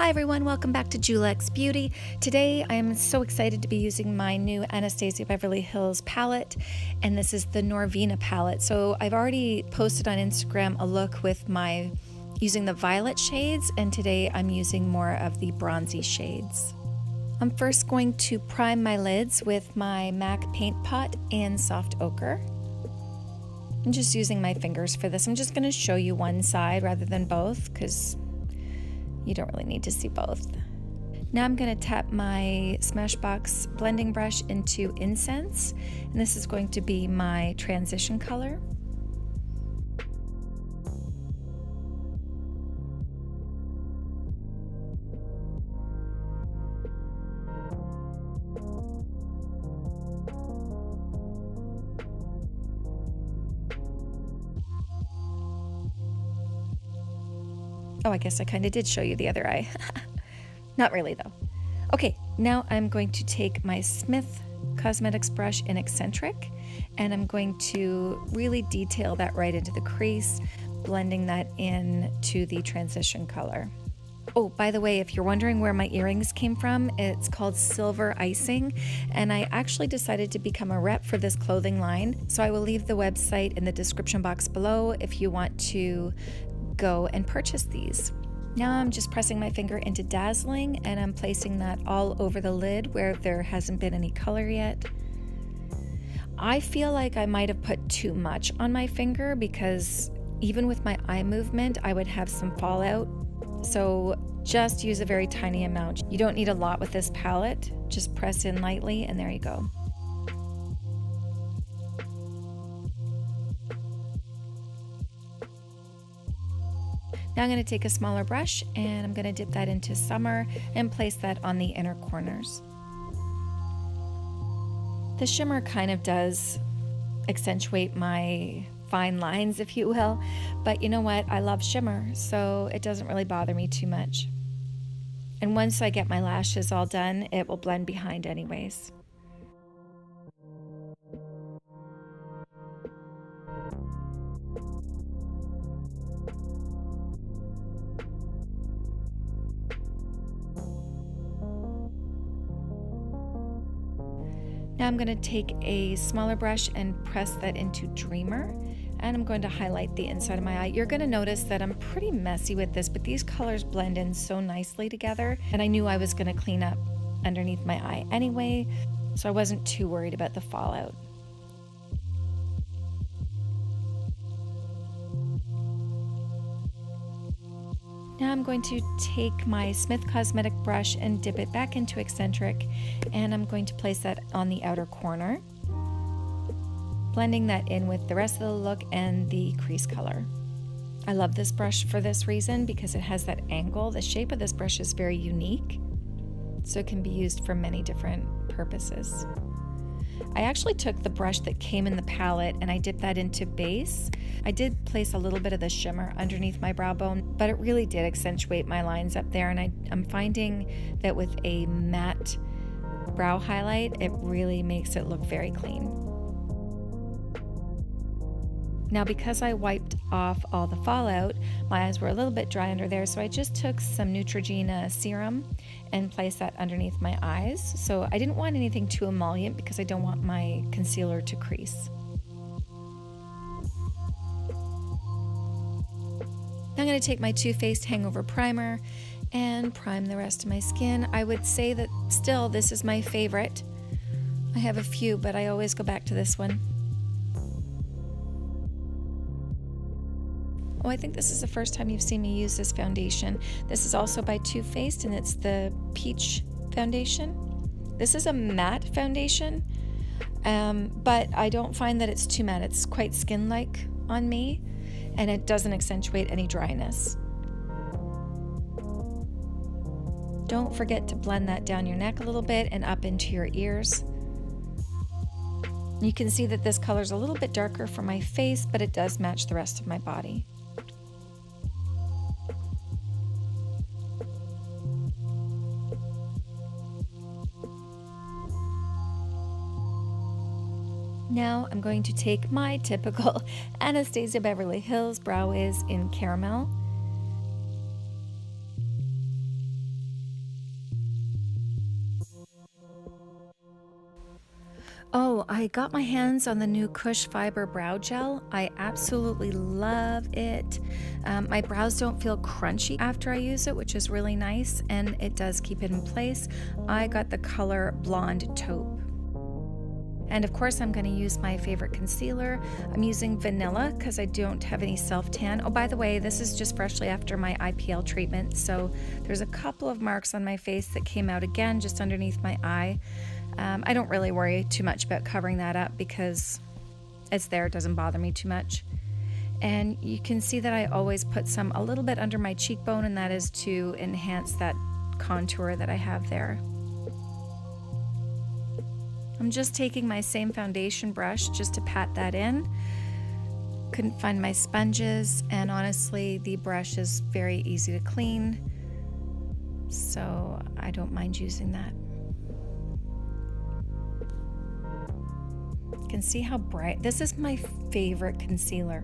Hi everyone, welcome back to Julex Beauty. Today I am so excited to be using my new Anastasia Beverly Hills palette, and this is the Norvina palette. So I've already posted on Instagram a look with using the violet shades, and today I'm using more of the bronzy shades. I'm first going to prime my lids with my MAC Paint Pot in Soft Ochre. I'm just using my fingers for this. I'm just going to show you one side rather than both because you don't really need to see both. Now I'm going to tap my Smashbox blending brush into Incense, and this is going to be my transition color. Oh, I guess I kind of did show you the other eye. Not really though. Okay, now I'm going to take my Smith Cosmetics brush in Eccentric, and I'm going to really detail that right into the crease, blending that in to the transition color. Oh, by the way, if you're wondering where my earrings came from, it's called Silver Icing, and I actually decided to become a rep for this clothing line, so I will leave the website in the description box below if you want to go and purchase these. Now I'm just pressing my finger into Dazzling, and I'm placing that all over the lid where there hasn't been any color yet. I feel like I might have put too much on my finger because even with my eye movement I would have some fallout, so just use a very tiny amount. You don't need a lot with this palette, just press in lightly and there you go. Now I'm going to take a smaller brush and I'm going to dip that into Summer and place that on the inner corners. The shimmer kind of does accentuate my fine lines, if you will, but you know what? I love shimmer, so it doesn't really bother me too much. And once I get my lashes all done, it will blend behind anyways. Now I'm going to take a smaller brush and press that into Dreamer, and I'm going to highlight the inside of my eye. You're going to notice that I'm pretty messy with this, but these colors blend in so nicely together, and I knew I was going to clean up underneath my eye anyway, so I wasn't too worried about the fallout. Now I'm going to take my Smith Cosmetic brush and dip it back into Eccentric, and I'm going to place that on the outer corner, blending that in with the rest of the look and the crease color. I love this brush for this reason because it has that angle. The shape of this brush is very unique, so it can be used for many different purposes. I actually took the brush that came in the palette and I dipped that into base. I did place a little bit of the shimmer underneath my brow bone, but it really did accentuate my lines up there, and I'm finding that with a matte brow highlight, it really makes it look very clean. Now because I wiped off all the fallout, my eyes were a little bit dry under there, so I just took some Neutrogena serum and placed that underneath my eyes. So I didn't want anything too emollient because I don't want my concealer to crease. Now I'm going to take my Too Faced Hangover Primer and prime the rest of my skin. I would say that still this is my favorite. I have a few, but I always go back to this one. Oh, I think this is the first time you've seen me use this foundation. This is also by Too Faced, and it's the Peach Foundation. This is a matte foundation, but I don't find that it's too matte. It's quite skin-like on me, and it doesn't accentuate any dryness. Don't forget to blend that down your neck a little bit and up into your ears. You can see that this color is a little bit darker for my face, but it does match the rest of my body. Now I'm going to take my typical Anastasia Beverly Hills Brow Wiz in Caramel Oh, I got my hands on the new Kush Fiber Brow Gel. I absolutely love it. My brows don't feel crunchy after I use it, which is really nice, and it does keep it in place. I got the color Blonde Taupe. And of course, I'm going to use my favorite concealer. I'm using Vanilla because I don't have any self-tan. Oh, by the way, this is just freshly after my IPL treatment, so there's a couple of marks on my face that came out again just underneath my eye. I don't really worry too much about covering that up because it's there, it doesn't bother me too much. And you can see that I always put some a little bit under my cheekbone, and that is to enhance that contour that I have there. I'm just taking my same foundation brush just to pat that in. Couldn't find my sponges, and honestly, the brush is very easy to clean, so I don't mind using that. You can see how bright. This is my favorite concealer.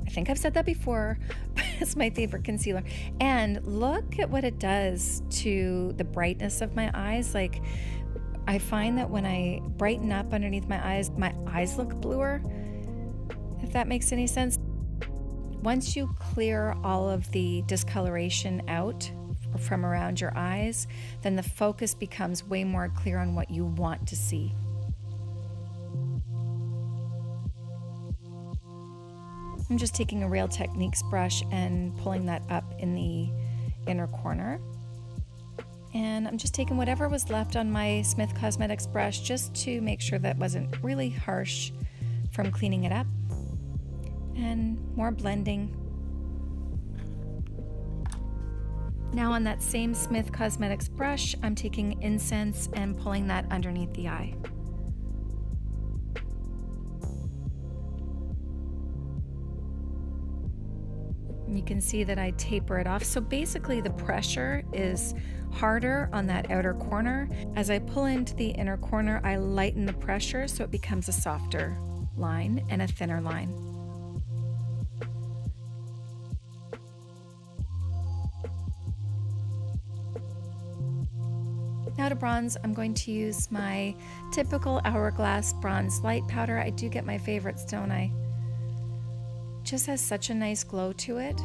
I think I've said that before, but it's my favorite concealer. And look at what it does to the brightness of my eyes. Like, I find that when I brighten up underneath my eyes look bluer, if that makes any sense. Once you clear all of the discoloration out from around your eyes, then the focus becomes way more clear on what you want to see. I'm just taking a Real Techniques brush and pulling that up in the inner corner. And I'm just taking whatever was left on my Smith Cosmetics brush just to make sure that wasn't really harsh from cleaning it up. And more blending. Now on that same Smith Cosmetics brush, I'm taking Incense and pulling that underneath the eye. You can see that I taper it off. So basically the pressure is harder on that outer corner. As I pull into the inner corner, I lighten the pressure so it becomes a softer line and a thinner line. Now to bronze, I'm going to use my typical Hourglass bronze light powder. I do get my favorites, don't I? Just has such a nice glow to it.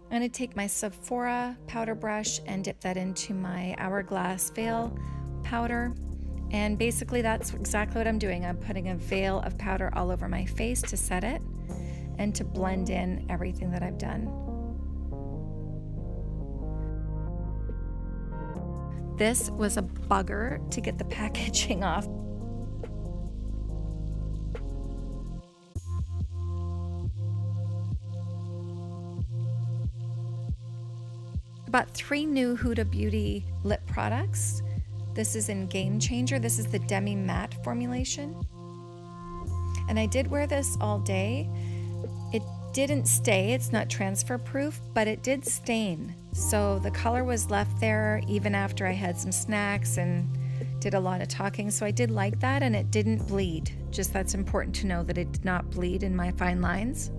I'm going to take my Sephora powder brush and dip that into my Hourglass veil powder. And basically that's exactly what I'm doing. I'm putting a veil of powder all over my face to set it and to blend in everything that I've done. This was a bugger to get the packaging off. I bought 3 new Huda Beauty lip products. This is in Game Changer. This is the Demi Matte formulation. And I did wear this all day. It didn't stay, it's not transfer proof, but it did stain. So the color was left there even after I had some snacks and did a lot of talking. So I did like that, and it didn't bleed. Just that's important to know, that it did not bleed in my fine lines.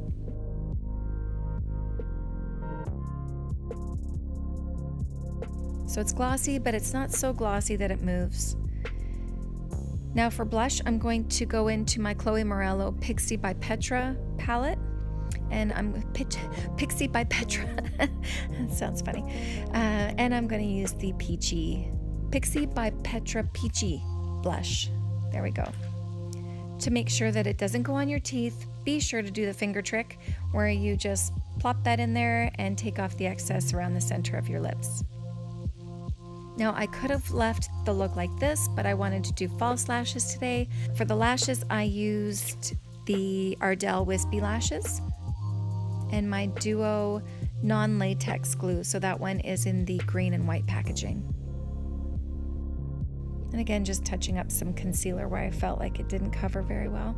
So it's glossy, but it's not so glossy that it moves. Now for blush, I'm going to go into my Chloe Morella Pixi by Petra palette. And I'm Pixi by Petra. That sounds funny. And I'm going to use the Pixi by Petra Peachy blush. There we go. To make sure that it doesn't go on your teeth, be sure to do the finger trick where you just plop that in there and take off the excess around the center of your lips. Now I could have left the look like this, but I wanted to do false lashes today. For the lashes, I used the Ardell Wispy lashes and my Duo non-latex glue. So that one is in the green and white packaging. And again, just touching up some concealer where I felt like it didn't cover very well.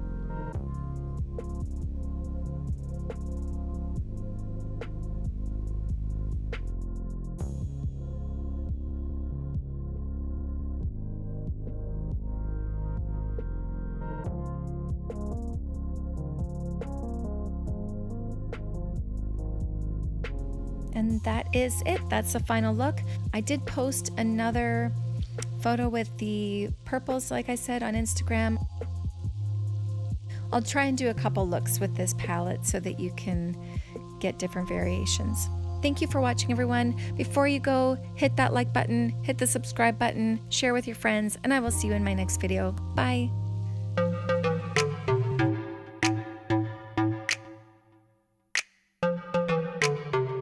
And that is it. That's the final look. I did post another photo with the purples, like I said, on Instagram. I'll try and do a couple looks with this palette so that you can get different variations. Thank you for watching, everyone. Before you go, hit that like button, hit the subscribe button, share with your friends, and I will see you in my next video. Bye.